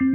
On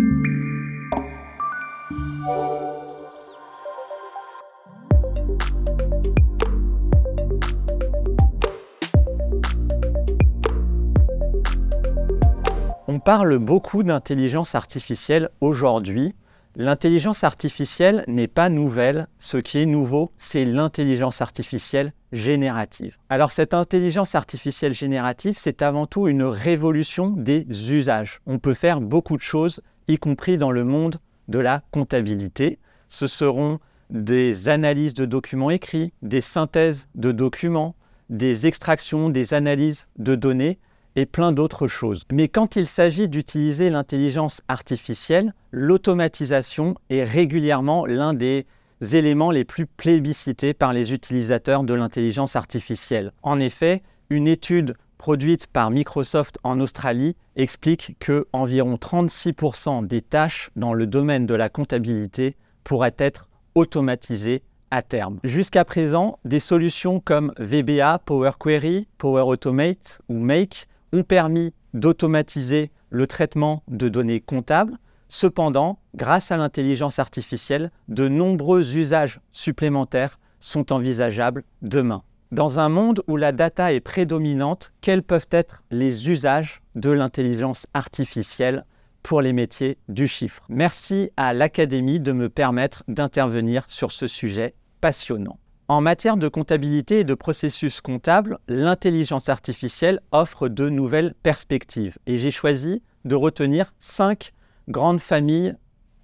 parle beaucoup d'intelligence artificielle aujourd'hui. L'intelligence artificielle n'est pas nouvelle. Ce qui est nouveau, c'est l'intelligence artificielle générative. Alors cette intelligence artificielle générative, c'est avant tout une révolution des usages. On peut faire beaucoup de choses, y compris dans le monde de la comptabilité. Ce seront des analyses de documents écrits, des synthèses de documents, des extractions, des analyses de données, et plein d'autres choses. Mais quand il s'agit d'utiliser l'intelligence artificielle, l'automatisation est régulièrement l'un des éléments les plus plébiscités par les utilisateurs de l'intelligence artificielle. En effet, une étude produite par Microsoft en Australie explique que environ 36% des tâches dans le domaine de la comptabilité pourraient être automatisées à terme. Jusqu'à présent, des solutions comme VBA, Power Query, Power Automate ou Make ont permis d'automatiser le traitement de données comptables. Cependant, grâce à l'intelligence artificielle, de nombreux usages supplémentaires sont envisageables demain. Dans un monde où la data est prédominante, quels peuvent être les usages de l'intelligence artificielle pour les métiers du chiffre? Merci à l'Académie de me permettre d'intervenir sur ce sujet passionnant. En matière de comptabilité et de processus comptables, l'intelligence artificielle offre de nouvelles perspectives. Et j'ai choisi de retenir 5 grandes familles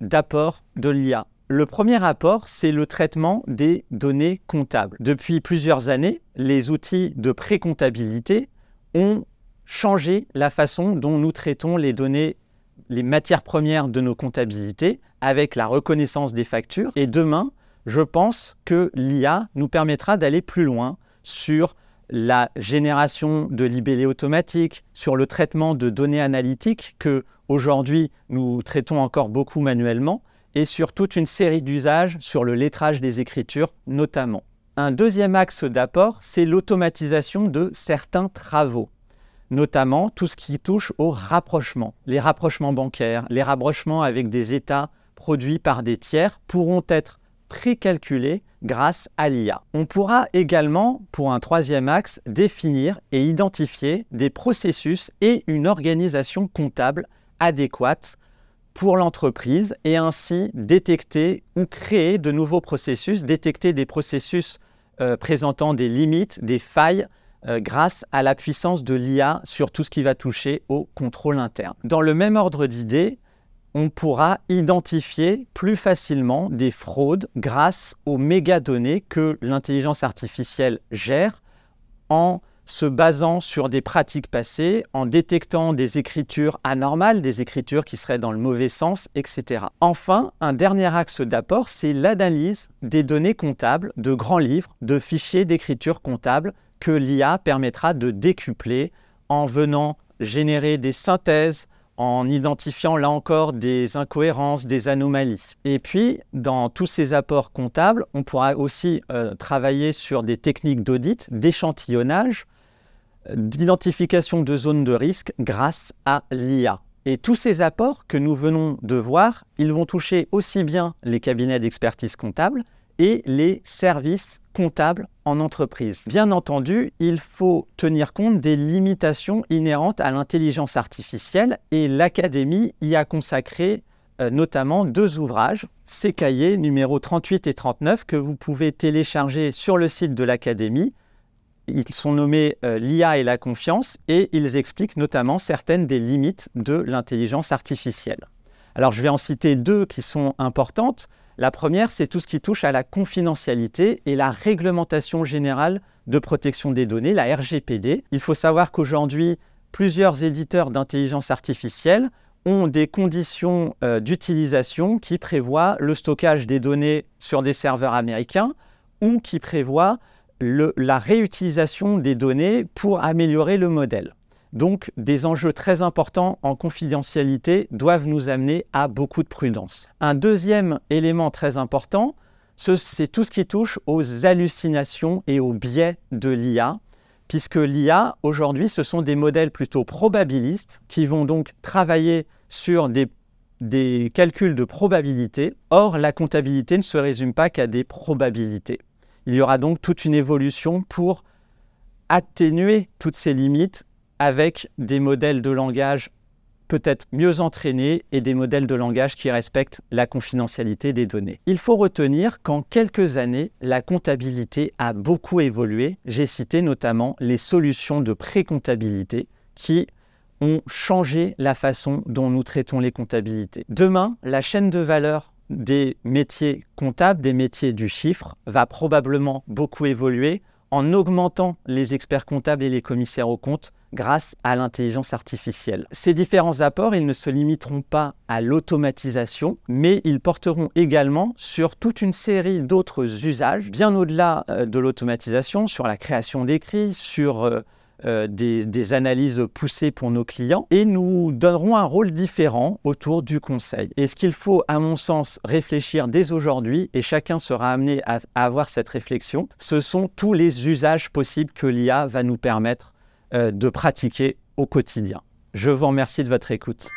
d'apports de l'IA. Le premier apport, c'est le traitement des données comptables. Depuis plusieurs années, les outils de pré-comptabilité ont changé la façon dont nous traitons les données, les matières premières de nos comptabilités avec la reconnaissance des factures. Et demain, je pense que l'IA nous permettra d'aller plus loin sur la génération de libellés automatiques, sur le traitement de données analytiques que aujourd'hui nous traitons encore beaucoup manuellement et sur toute une série d'usages sur le lettrage des écritures notamment. Un deuxième axe d'apport, c'est l'automatisation de certains travaux, notamment tout ce qui touche au rapprochement. Les rapprochements bancaires, les rapprochements avec des états produits par des tiers pourront être précalculés grâce à l'IA. On pourra également, pour un troisième axe, définir et identifier des processus et une organisation comptable adéquate pour l'entreprise et ainsi détecter ou créer de nouveaux processus, détecter des processus présentant des limites, des failles grâce à la puissance de l'IA sur tout ce qui va toucher au contrôle interne. Dans le même ordre d'idées, on pourra identifier plus facilement des fraudes grâce aux mégadonnées que l'intelligence artificielle gère en se basant sur des pratiques passées, en détectant des écritures anormales, des écritures qui seraient dans le mauvais sens, etc. Enfin, un dernier axe d'apport, c'est l'analyse des données comptables, de grands livres, de fichiers d'écriture comptable que l'IA permettra de décupler en venant générer des synthèses, en identifiant là encore des incohérences, des anomalies. Et puis, dans tous ces apports comptables, on pourra aussi travailler sur des techniques d'audit, d'échantillonnage, d'identification de zones de risque grâce à l'IA. Et tous ces apports que nous venons de voir, ils vont toucher aussi bien les cabinets d'expertise comptable et les services comptables en entreprise. Bien entendu, il faut tenir compte des limitations inhérentes à l'intelligence artificielle et l'Académie y a consacré notamment 2 ouvrages, ces cahiers numéros 38 et 39 que vous pouvez télécharger sur le site de l'Académie. Ils sont nommés l'IA et la confiance et ils expliquent notamment certaines des limites de l'intelligence artificielle. Alors je vais en citer 2 qui sont importantes. La première, c'est tout ce qui touche à la confidentialité et la réglementation générale de protection des données, la RGPD. Il faut savoir qu'aujourd'hui, plusieurs éditeurs d'intelligence artificielle ont des conditions d'utilisation qui prévoient le stockage des données sur des serveurs américains ou qui prévoient la réutilisation des données pour améliorer le modèle. Donc, des enjeux très importants en confidentialité doivent nous amener à beaucoup de prudence. Un deuxième élément très important, c'est tout ce qui touche aux hallucinations et aux biais de l'IA, puisque l'IA, aujourd'hui, ce sont des modèles plutôt probabilistes qui vont donc travailler sur des des calculs de probabilité. Or, la comptabilité ne se résume pas qu'à des probabilités. Il y aura donc toute une évolution pour atténuer toutes ces limites avec des modèles de langage peut-être mieux entraînés et des modèles de langage qui respectent la confidentialité des données. Il faut retenir qu'en quelques années, la comptabilité a beaucoup évolué. J'ai cité notamment les solutions de pré-comptabilité qui ont changé la façon dont nous traitons les comptabilités. Demain, la chaîne de valeur des métiers comptables, des métiers du chiffre, va probablement beaucoup évoluer en augmentant les experts comptables et les commissaires aux comptes grâce à l'intelligence artificielle. Ces différents apports, ils ne se limiteront pas à l'automatisation, mais ils porteront également sur toute une série d'autres usages, bien au-delà de l'automatisation, sur la création d'écrits, sur des analyses poussées pour nos clients, et nous donnerons un rôle différent autour du conseil. Et ce qu'il faut, à mon sens, réfléchir dès aujourd'hui, et chacun sera amené à avoir cette réflexion, ce sont tous les usages possibles que l'IA va nous permettre de pratiquer au quotidien. Je vous remercie de votre écoute.